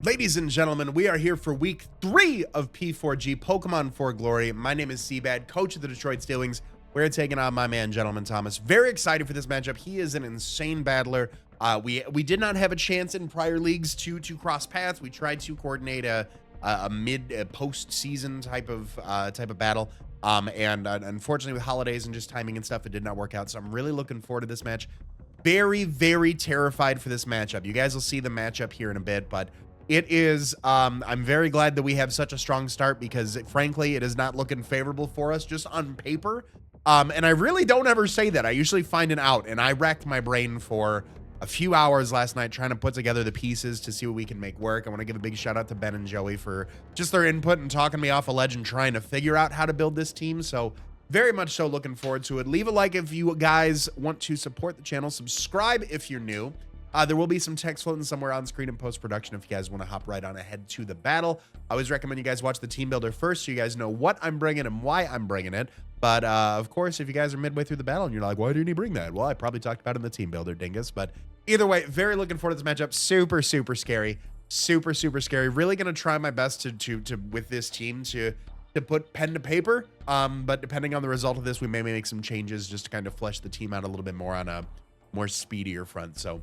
Ladies and gentlemen, we are here for week 3 of P4G, Pokemon for Glory. My name is CBAD, coach of the Detroit Steelings. We're taking on my man, Gentleman Thomas. Very excited for this matchup. He is an insane battler. We did not have a chance in prior leagues to cross paths. We tried to coordinate a post-season type of battle. And unfortunately, with holidays and just timing and stuff, it did not work out. So I'm really looking forward to this match. Very, very terrified for this matchup. You guys will see the matchup here in a bit, but it is, I'm very glad that we have such a strong start because, frankly, it is not looking favorable for us just on paper. And I really don't ever say that. I usually find it out, and I racked my brain for a few hours last night trying to put together the pieces to see what we can make work. I want to give a big shout out to Ben and Joey for just their input and talking me off a ledge and trying to figure out how to build this team. So very much so looking forward to it. Leave a like if you guys want to support the channel. Subscribe if you're new. There will be some text floating somewhere on screen in post-production if you guys want to hop right on ahead to the battle. I always recommend you guys watch the team builder first so you guys know what I'm bringing and why I'm bringing it. But, of course, if you guys are midway through the battle and you're like, why didn't he bring that? Well, I probably talked about it in the team builder, dingus. But either way, very looking forward to this matchup. Super, super scary. Super, super scary. Really going to try my best to with this team to put pen to paper. But depending on the result of this, we may make some changes just to kind of flesh the team out a little bit more on a more speedier front. So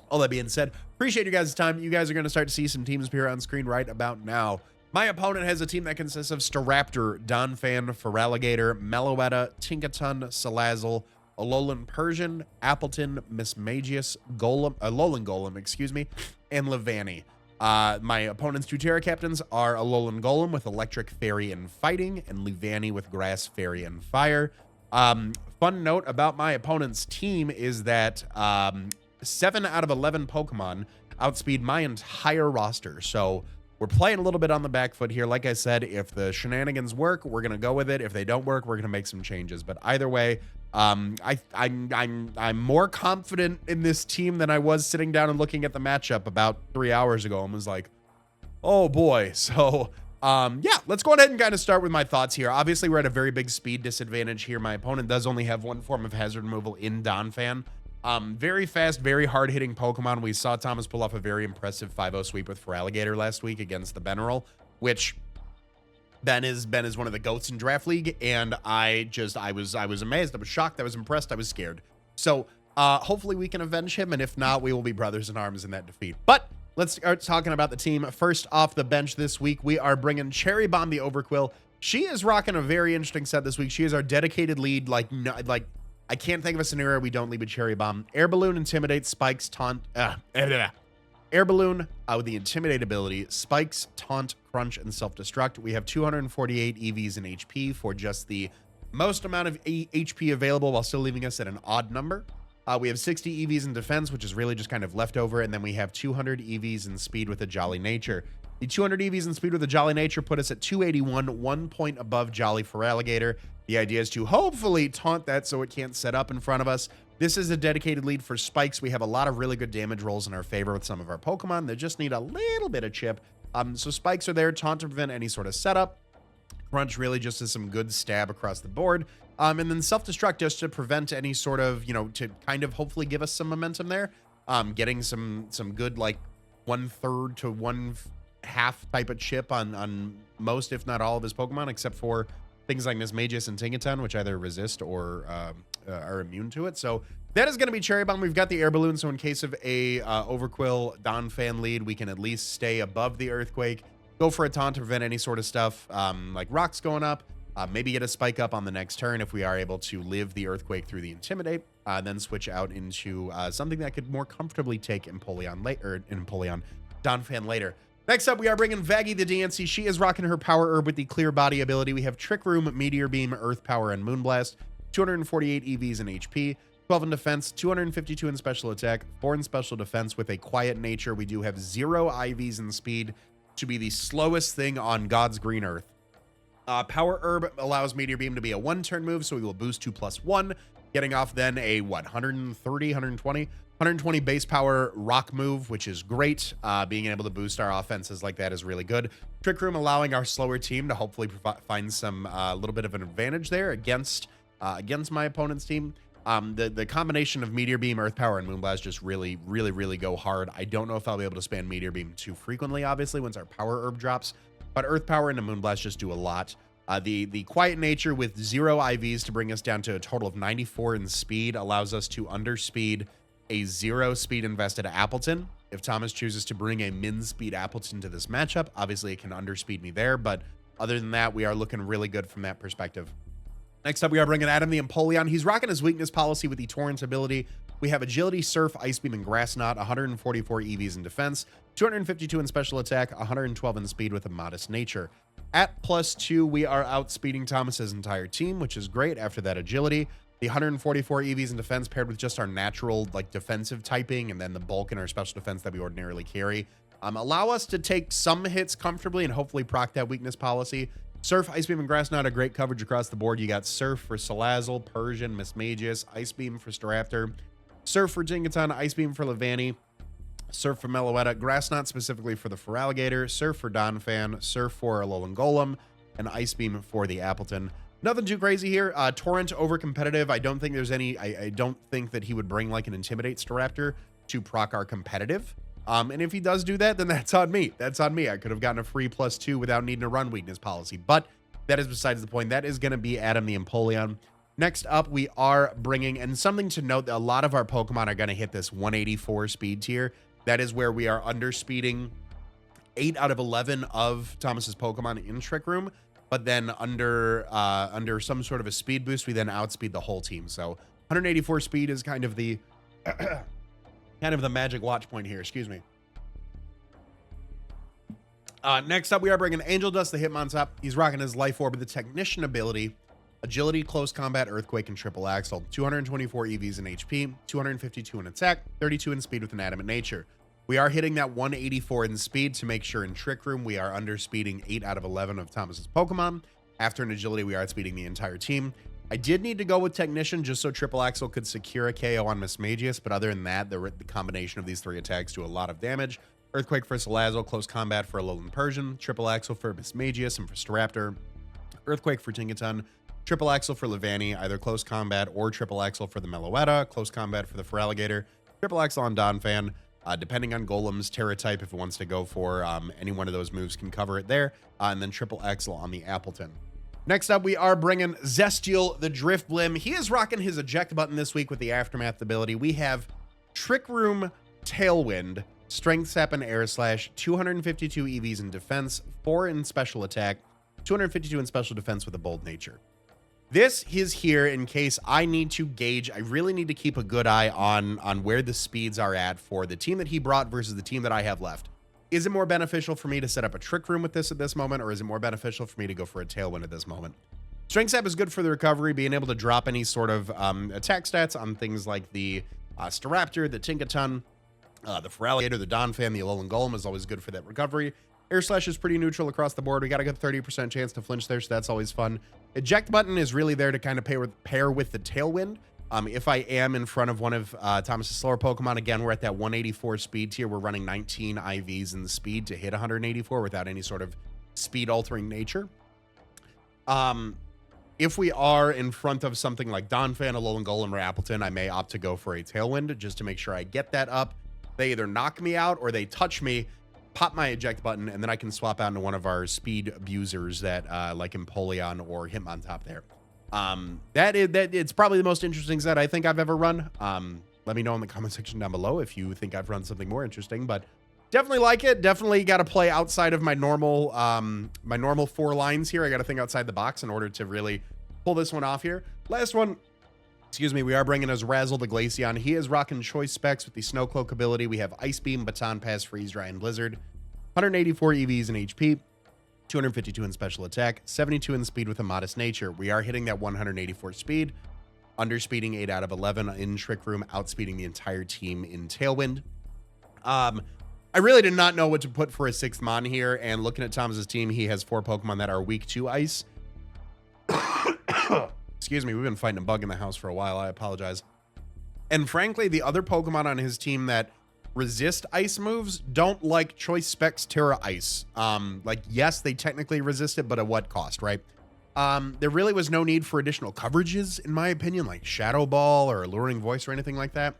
all that being said, appreciate you guys' time. You guys are going to start to see some teams appear on screen right about now. My opponent has a team that consists of Staraptor, Donphan, Feraligatr, Meloetta, Tinkaton, Salazzle, Alolan Persian, Appleton, Mismagius, Alolan Golem, excuse me, and Levani. My opponent's two Terra Captains are Alolan Golem with Electric, Fairy, and Fighting, and Levani with Grass, Fairy, and Fire. Fun note about my opponent's team is that 7 out of 11 Pokemon outspeed my entire roster. So we're playing a little bit on the back foot here. Like I said, if the shenanigans work, we're going to go with it. If they don't work, we're going to make some changes. But either way, I'm more confident in this team than I was sitting down and looking at the matchup about 3 hours ago and was like, oh boy. So yeah, let's go ahead and kind of start with my thoughts here. Obviously, we're at a very big speed disadvantage here. My opponent does only have one form of hazard removal in Donphan. Very fast, very hard-hitting Pokemon. We saw Thomas pull off a very impressive 5-0 sweep with Feraligatr last week against the Beneral, which Ben is one of the GOATs in Draft League, and I was amazed. I was shocked. I was impressed. I was scared. So hopefully we can avenge him, and if not, we will be brothers in arms in that defeat. But let's start talking about the team. First off the bench this week, we are bringing Cherry Bomb the Overquill. She is rocking a very interesting set this week. She is our dedicated lead, I can't think of a scenario we don't leave with Cherry Bomb. Air Balloon, Intimidate, Spikes, Taunt. Air Balloon with the Intimidate ability, Spikes, Taunt, Crunch, and Self-Destruct. We have 248 EVs in HP for just the most amount of HP available while still leaving us at an odd number. We have 60 EVs in Defense, which is really just kind of leftover, and then we have 200 EVs in Speed with a Jolly Nature. The 200 EVs in Speed with a Jolly Nature put us at 281, 1 point above Jolly Feraligatr. The idea is to hopefully taunt that so it can't set up in front of us. This is a dedicated lead for Spikes. We have a lot of really good damage rolls in our favor with some of our Pokemon. They just need a little bit of chip. So Spikes are there, Taunt to prevent any sort of setup. Crunch really just is some good stab across the board. And then Self-Destruct just to prevent any sort of, to kind of hopefully give us some momentum there. Getting some good, like, 1/3 to 1/2 type of chip on most, if not all, of his Pokemon, except for things like Mismagius and Tinkaton, which either resist or are immune to it. So that is going to be Cherry Bomb. We've got the Air Balloon, so in case of a Overquill Donphan lead, we can at least stay above the Earthquake, go for a Taunt to prevent any sort of stuff like rocks going up, maybe get a Spike up on the next turn if we are able to live the Earthquake through the Intimidate, then switch out into something that could more comfortably take Empoleon Donphan later. Next up, we are bringing Vaggie the DNC. She is rocking her Power Herb with the Clear Body ability. We have Trick Room, Meteor Beam, Earth Power, and Moonblast. 248 EVs in HP, 12 in Defense, 252 in Special Attack, 4 in Special Defense with a Quiet Nature. We do have 0 IVs in Speed to be the slowest thing on God's green earth. Power Herb allows Meteor Beam to be a 1-turn move, so we will boost 2+1, getting off then a, 120 base power rock move, which is great. Being able to boost our offenses like that is really good. Trick Room allowing our slower team to hopefully find some little bit of an advantage there against my opponent's team. The combination of Meteor Beam, Earth Power, and Moonblast just really, really, really go hard. I don't know if I'll be able to spam Meteor Beam too frequently, obviously, once our Power Herb drops, but Earth Power and a Moonblast just do a lot. The Quiet Nature with 0 IVs to bring us down to a total of 94 in speed allows us to underspeed a 0 speed invested Appleton. If Thomas chooses to bring a min speed Appleton to this matchup, obviously it can underspeed me there, but other than that, we are looking really good from that perspective. Next up, we are bringing Adam the Empoleon. He's rocking his weakness policy with the Torrent ability. We have Agility, Surf, Ice Beam, and Grass Knot, 144 EVs in defense, 252 in special attack, 112 in speed with a modest nature. At +2, we are outspeeding Thomas's entire team, which is great after that agility. The 144 EVs in defense paired with just our natural like defensive typing and then the bulk in our special defense that we ordinarily carry allow us to take some hits comfortably and hopefully proc that weakness policy. Surf, Ice Beam, and Grass Knot are great coverage across the board. You got Surf for Salazzle, Persian, Mismagius, Ice Beam for Staraptor, Surf for Jingaton, Ice Beam for Levani, Surf for Meloetta, Grass Knot specifically for the Feraligatr, Surf for Donphan, Surf for Alolan Golem, and Ice Beam for the Appleton. Nothing too crazy here. Torrent over competitive. I don't think there's any, I don't think that he would bring like an Intimidate Staraptor to proc our competitive. And if he does do that, then that's on me. That's on me. I could have gotten a free +2 without needing to run weakness policy, but that is besides the point. That is going to be Adam the Empoleon. Next up, we are bringing, and something to note, that a lot of our Pokemon are going to hit this 184 speed tier. That is where we are underspeeding 8 out of 11 of Thomas's Pokemon in Trick Room, but then under some sort of a speed boost, we then outspeed the whole team. So 184 speed is kind of the kind of the magic watch point here. Excuse me. Next up, we are bringing Angel Dust, the Hitmontop. He's rocking his Life Orb with the Technician ability, Agility, Close Combat, Earthquake, and Triple Axle. 224 EVs in HP, 252 in attack, 32 in speed with an Adamant Nature. We are hitting that 184 in speed to make sure in Trick Room we are underspeeding 8 out of 11 of Thomas's Pokemon. After an Agility, we are outspeeding the entire team. I did need to go with Technician just so Triple Axle could secure a KO on Mismagius, but other than that, the combination of these 3 attacks do a lot of damage. Earthquake for Salazzle, Close Combat for Alolan Persian, Triple Axle for Mismagius and for Staraptor, Earthquake for Tinkaton, Triple Axle for Levani, either Close Combat or Triple Axle for the Meloetta, Close Combat for the Feraligatr, Triple Axle on Donphan, depending on Golem's Terra type, if it wants to go for any one of those moves can cover it there, and then Triple Axle on the Appleton. Next up, we are bringing Zestial, the Drifblim. He is rocking his eject button this week with the Aftermath ability. We have Trick Room, Tailwind, Strength Sap, and Air Slash, 252 EVs in defense, 4 in special attack, 252 in special defense with a Bold Nature. This is here in case I need to gauge. I really need to keep a good eye on where the speeds are at for the team that he brought versus the team that I have left. Is it more beneficial for me to set up a Trick Room with this at this moment, or is it more beneficial for me to go for a Tailwind at this moment? Strength Sap is good for the recovery, being able to drop any sort of attack stats on things like the Staraptor, the Tinkaton, the Feraligatr, the Donphan, the Alolan Golem is always good for that recovery. Air Slash is pretty neutral across the board. We got a good 30% chance to flinch there, so that's always fun. Eject button is really there to kind of pair with the Tailwind. If I am in front of one of Thomas's slower Pokemon, again, we're at that 184 speed tier. We're running 19 IVs in the speed to hit 184 without any sort of speed-altering nature. If we are in front of something like Donphan, Alolan Golem, or Appleton, I may opt to go for a Tailwind just to make sure I get that up. They either knock me out or they touch me, pop my eject button, and then I can swap out into one of our speed abusers that like Empoleon or Hitmontop there. It's probably the most interesting set I think I've ever run. Let me know in the comment section down below if you think I've run something more interesting, but definitely like it. Definitely got to play outside of my normal 4 lines here. I got to think outside the box in order to really pull this one off here. Last one. Excuse me, we are bringing us Razzle the Glaceon. He is rocking choice specs with the Snow Cloak ability. We have Ice Beam, Baton Pass, Freeze Dry, and Blizzard. 184 EVs in HP, 252 in special attack, 72 in speed with a modest nature. We are hitting that 184 speed, underspeeding 8 out of 11 in Trick Room, outspeeding the entire team in Tailwind. I really did not know what to put for a 6th Mon here, and looking at Thomas's team, he has 4 Pokemon that are weak to Ice. Excuse me, we've been fighting a bug in the house for a while. I apologize. And frankly, the other Pokemon on his team that resist ice moves don't like choice specs Terra Ice. Like, yes, they technically resist it, but at what cost, right? There really was no need for additional coverages, in my opinion, like Shadow Ball or Alluring Voice or anything like that.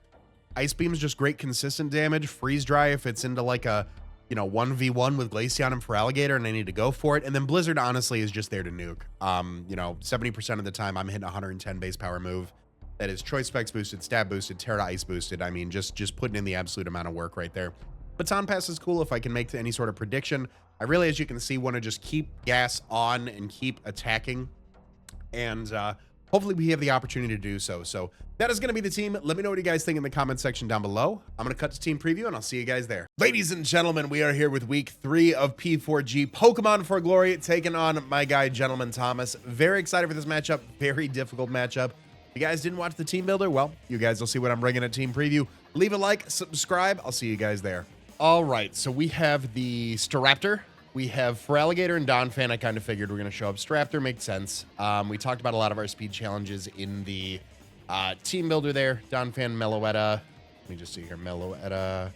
Ice Beam is just great consistent damage. Freeze Dry if it's into like a, 1v1 with Glaceon and Feraligatr and I need to go for it. And then Blizzard, honestly, is just there to nuke. 70% of the time I'm hitting 110 base power move. That is Choice Specs boosted, Stab boosted, Terra Ice boosted. I mean, just putting in the absolute amount of work right there. Baton Pass is cool if I can make any sort of prediction. I really, as you can see, want to just keep gas on and keep attacking. And hopefully we have the opportunity to do so. So that is going to be the team. Let me know what you guys think in the comment section down below. I'm going to cut to team preview and I'll see you guys there. Ladies and gentlemen, we are here with week 3 of P4G Pokemon for Glory, taking on my guy, Gentleman Thomas. Very excited for this matchup. Very difficult matchup. If you guys didn't watch the team builder, well, you guys will see what I'm bringing at team preview. Leave a like, subscribe. I'll see you guys there. All right, so we have the Staraptor. We have Feraligatr and Donphan. I kind of figured we're going to show up. Staraptor makes sense. We talked about a lot of our speed challenges in the team builder there. Donphan, Meloetta. Let me just see here. Meloetta,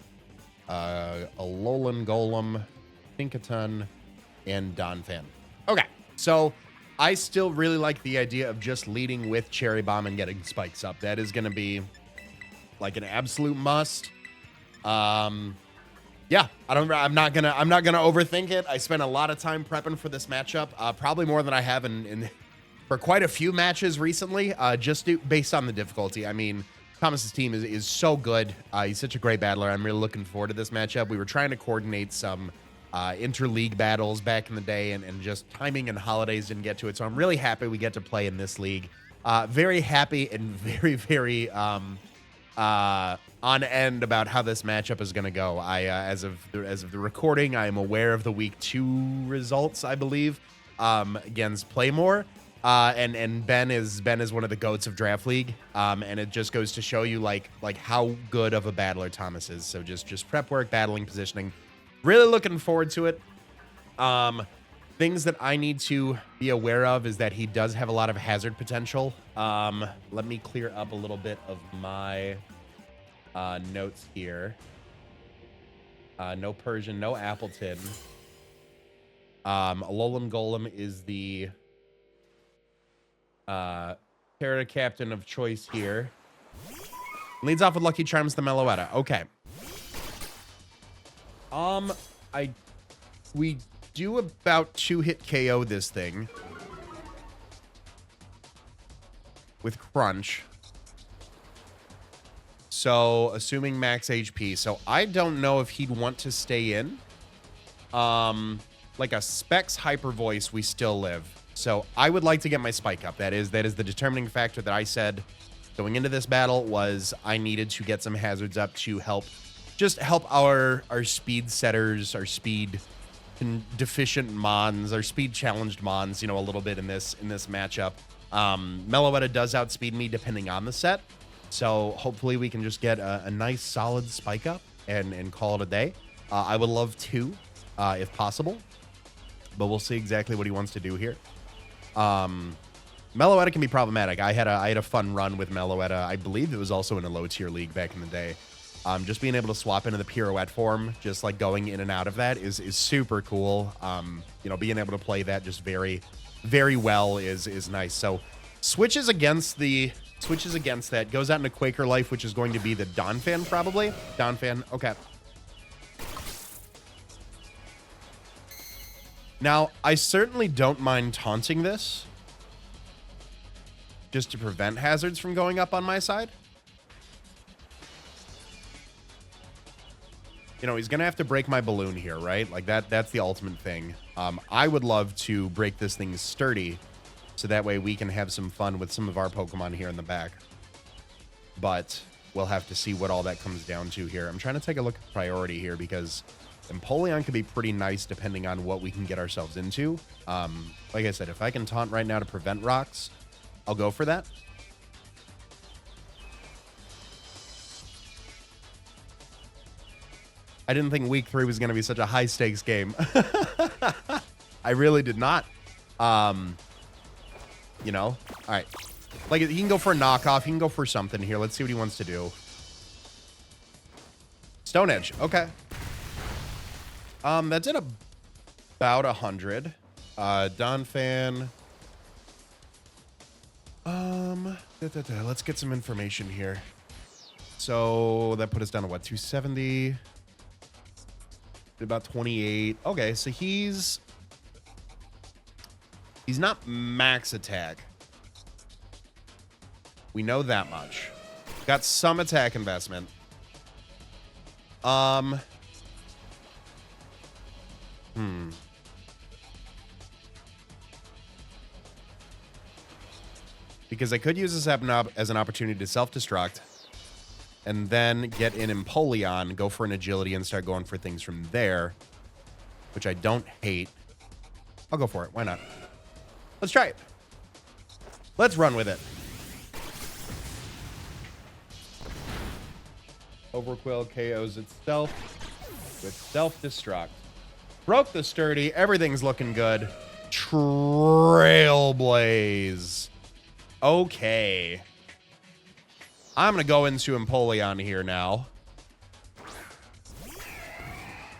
Alolan Golem, Pinkaton, and Donphan. Okay, so I still really like the idea of just leading with Cherry Bomb and getting spikes up. That is going to be like an absolute must. Yeah, I'm not gonna overthink it. I spent a lot of time prepping for this matchup, probably more than I have for quite a few matches recently, based on the difficulty. I mean, Thomas's team is so good. He's such a great battler. I'm really looking forward to this matchup. We were trying to coordinate some interleague battles back in the day, and just timing and holidays didn't get to it. So I'm really happy we get to play in this league. Very happy and very, very on end about how this matchup is going to go. As of the recording, I am aware of the week 2 results, I believe, against Playmore. And Ben is one of the goats of Draft League. And it just goes to show you like how good of a battler Thomas is. So just prep work, battling, positioning. Really looking forward to it. Things that I need to be aware of is that he does have a lot of hazard potential. Let me clear up a little bit of my notes here. No Persian, no Appleton. Alolan Golem is the Terra captain of choice here. Leads off with Lucky Charms, the Meloetta. Okay. We do about 2-hit KO this thing with Crunch. So, assuming max HP. So, I don't know if he'd want to stay in. Like a Specs Hyper Voice, we still live. So, I would like to get my spike up. That is the determining factor that I said going into this battle was I needed to get some hazards up to help our speed setters, our speed deficient mons, our speed challenged mons, a little bit in this matchup. Meloetta does outspeed me depending on the set. So hopefully we can just get a nice solid spike up and call it a day. I would love 2 if possible, but we'll see exactly what he wants to do here. Meloetta can be problematic. I had a fun run with Meloetta. I believe it was also in a low tier league back in the day. Just being able to swap into the pirouette form, just like going in and out of that is super cool. Being able to play that just very, very well is nice. So switches against that, goes out into Quaker Life, which is going to be the Donphan probably. Donphan, okay. Now, I certainly don't mind taunting this, just to prevent hazards from going up on my side. He's going to have to break my balloon here, right? Like that's the ultimate thing. I would love to break this thing sturdy so that way we can have some fun with some of our Pokemon here in the back. But we'll have to see what all that comes down to here. I'm trying to take a look at priority here because Empoleon could be pretty nice depending on what we can get ourselves into. Like I said, if I can taunt right now to prevent rocks, I'll go for that. I didn't think week 3 was going to be such a high stakes game. I really did not. All right. Like, he can go for a knockoff. He can go for something here. Let's see what he wants to do. Stone Edge. Okay. That did about 100. Donphan. Let's get some information here. So that put us down to what, 270? About 28. Okay, so he's not max attack. We know that much. Got some attack investment. Because I could use this as an opportunity to self-destruct and then get in Empoleon, go for an agility, and start going for things from there, which I don't hate. I'll go for it. Why not? Let's try it. Let's run with it. Overquill KOs itself with self-destruct. Broke the sturdy. Everything's looking good. Trailblaze. Okay. I'm going to go into Empoleon here now.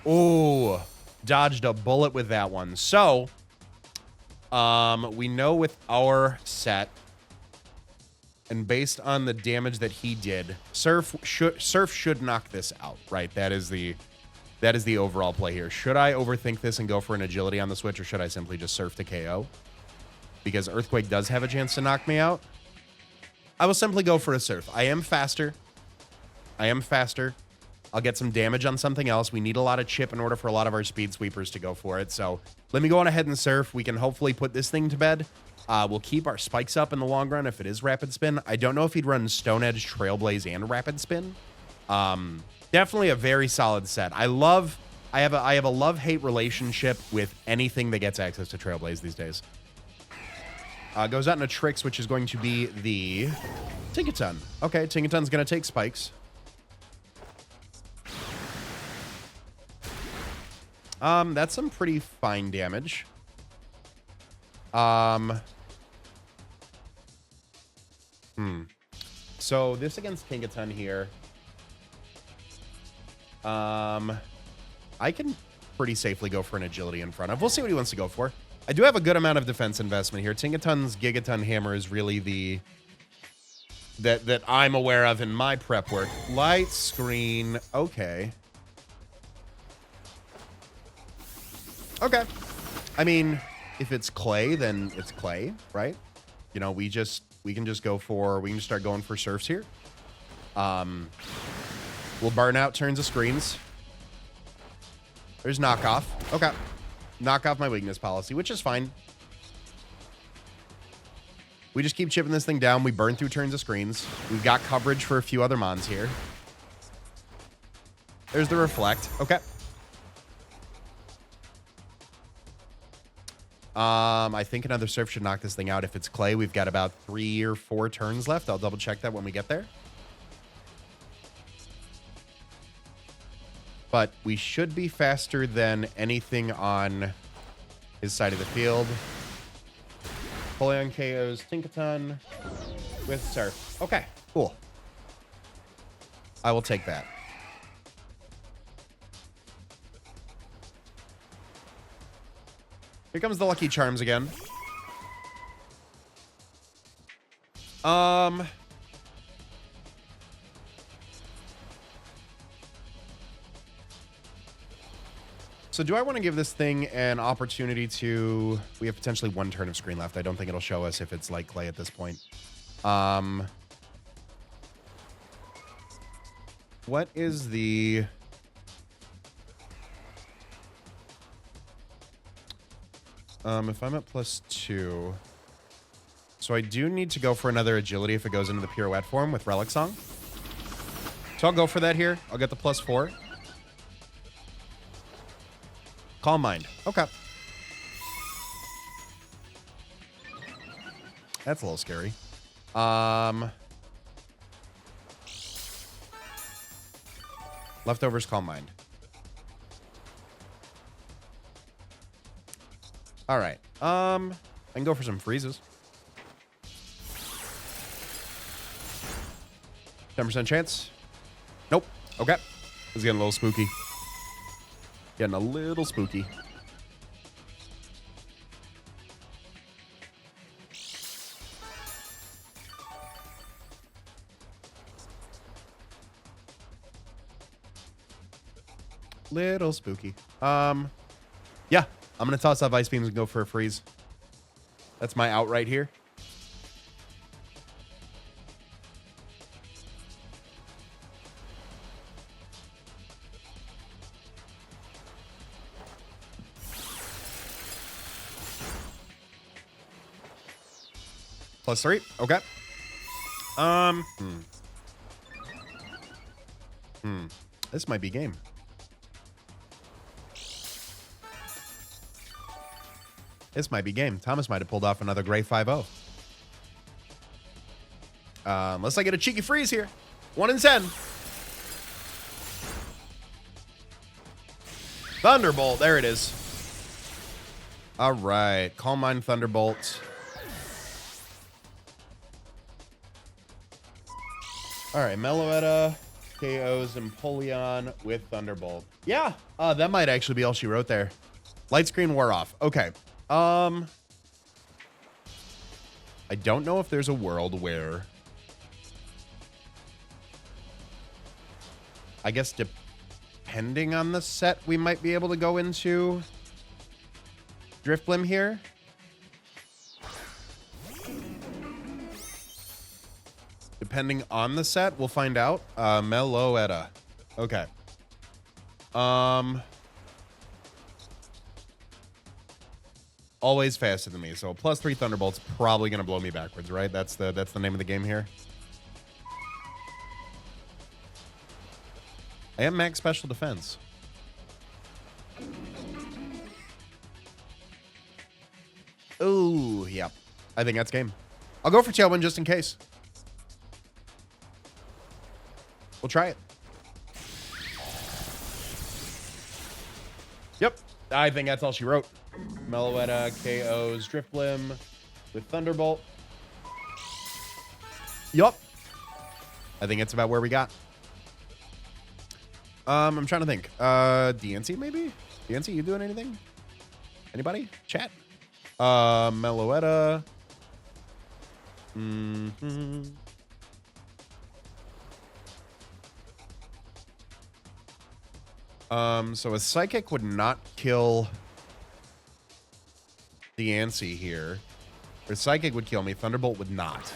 Ooh. Dodged a bullet with that one. So, we know with our set, and based on the damage that he did, Surf should knock this out, right? That is the overall play here. Should I overthink this and go for an agility on the switch, or should I simply just Surf to KO? Because Earthquake does have a chance to knock me out. I will simply go for a Surf. I am faster. I'll get some damage on something else. We need a lot of chip in order for a lot of our speed sweepers to go for it. So let me go on ahead and Surf. We can hopefully put this thing to bed. We'll keep our spikes up in the long run if it is Rapid Spin. I don't know if he'd run Stone Edge, Trailblaze, and Rapid Spin. Definitely a very solid set. I have a love-hate relationship with anything that gets access to Trailblaze these days. Goes out into Tricks, which is going to be the Tinkaton. Okay, Tinkaton's going to take spikes. That's some pretty fine damage. So this against Tinkaton here. I can pretty safely go for an agility in front of. We'll see what he wants to go for. I do have a good amount of defense investment here. Tinkaton's Gigaton Hammer is really the that I'm aware of in my prep work. Light screen. Okay. Okay. I mean, if it's clay, then it's clay, right? You know, we can just start going for surfs here. We'll burn out turns of screens. There's knockoff. Okay. Knock off my weakness policy, which is fine. We just keep chipping this thing down. We burn through turns of screens. We've got coverage for a few other mons here. There's the reflect. Okay. I think another surf should knock this thing out. If it's clay, we've got about 3 or 4 turns left. I'll double check that when we get there. But we should be faster than anything on his side of the field. Empoleon KOs Tinkaton with Surf. Okay, cool. I will take that. Here comes the Lucky Charms again. So do I want to give this thing an opportunity to... We have potentially 1 turn of screen left. I don't think it'll show us if it's like clay at this point. What is the... if I'm at +2... So I do need to go for another agility if it goes into the pirouette form with Relic Song. So I'll go for that here. I'll get the +4. Calm Mind. Okay. That's a little scary. Leftovers, Calm Mind. All right. I can go for some freezes. 10% chance. Nope. Okay. This is getting a little spooky. Getting a little spooky. Little spooky. Yeah, I'm going to toss off Ice Beams and go for a freeze. That's my out right here. +3. Okay. This might be game. This might be game. Thomas might have pulled off another gray 5-0. Unless I get a cheeky freeze here. 1 in 10. Thunderbolt. There it is. All right. Calm Mind Thunderbolt. All right. Meloetta KOs Empoleon with Thunderbolt. Yeah. That might actually be all she wrote there. Light screen wore off. Okay. I don't know if there's a world where, I guess depending on the set, we might be able to go into Driftblim here. Depending on the set, we'll find out. Meloetta. Okay. Always faster than me, so +3 Thunderbolt's probably gonna blow me backwards, right? That's the name of the game here. I am max special defense. Ooh, yeah. I think that's game. I'll go for Tailwind just in case. We'll try it. Yep. I think that's all she wrote. Meloetta KOs Driftblim with Thunderbolt. Yup. I think it's about where we got. I'm trying to think. DNC maybe? DNC, you doing anything? Anybody? Chat? Meloetta. So a Psychic would not kill DNC here. Or Psychic would kill me. Thunderbolt would not.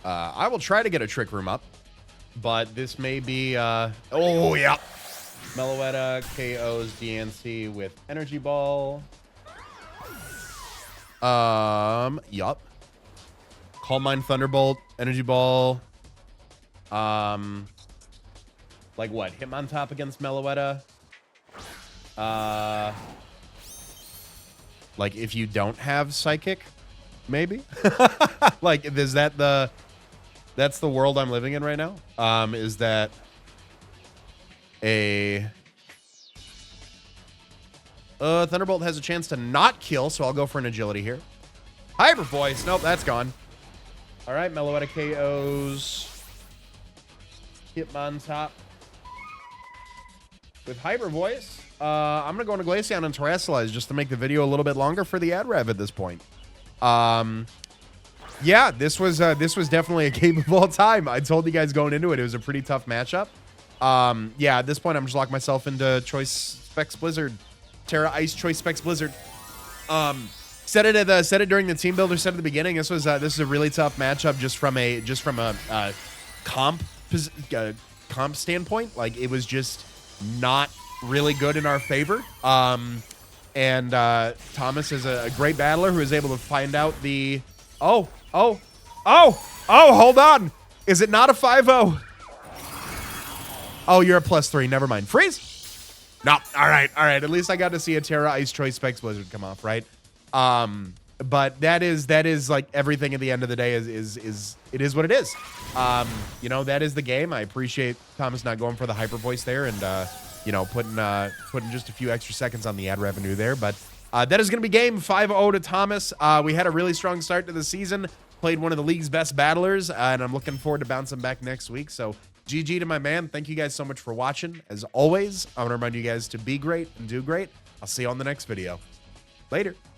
I will try to get a Trick Room up, but this may be, oh, yeah. Meloetta KOs DNC with Energy Ball. Yup. Calm Mind Thunderbolt, Energy Ball. Like what? Hitmontop against Meloetta? Like if you don't have Psychic, maybe? Like, is that that's the world I'm living in right now? Is that a Thunderbolt has a chance to not kill, so I'll go for an agility here. Hyper Voice. Nope, that's gone. All right, Meloetta KOs Hitmontop with Hyper Voice. I'm gonna go into Glaceon and Terrasilize just to make the video a little bit longer for the ad rev at this point. Yeah, this was definitely a game of all time. I told you guys going into it, it was a pretty tough matchup. Yeah, at this point, I'm just locking myself into Choice Specs Blizzard, Terra Ice Choice Specs Blizzard. Said it during the team builder set at the beginning. This is a really tough matchup just from a comp standpoint. Like, it was just not really good in our favor. And Thomas is a great battler who is able to find out the hold on. Is it not a 5-0? Oh, you're a +3. Never mind. Freeze. No. All right. At least I got to see a Terra Ice Choice Specs Blizzard come off, right? But that is like everything at the end of the day is it is what it is. You know, that is the game. I appreciate Thomas not going for the hyper voice there and you know, putting just a few extra seconds on the ad revenue there. But that is going to be game 5-0 to Thomas. We had a really strong start to the season. Played one of the league's best battlers, and I'm looking forward to bouncing back next week. So GG to my man. Thank you guys so much for watching. As always, I want to remind you guys to be great and do great. I'll see you on the next video. Later.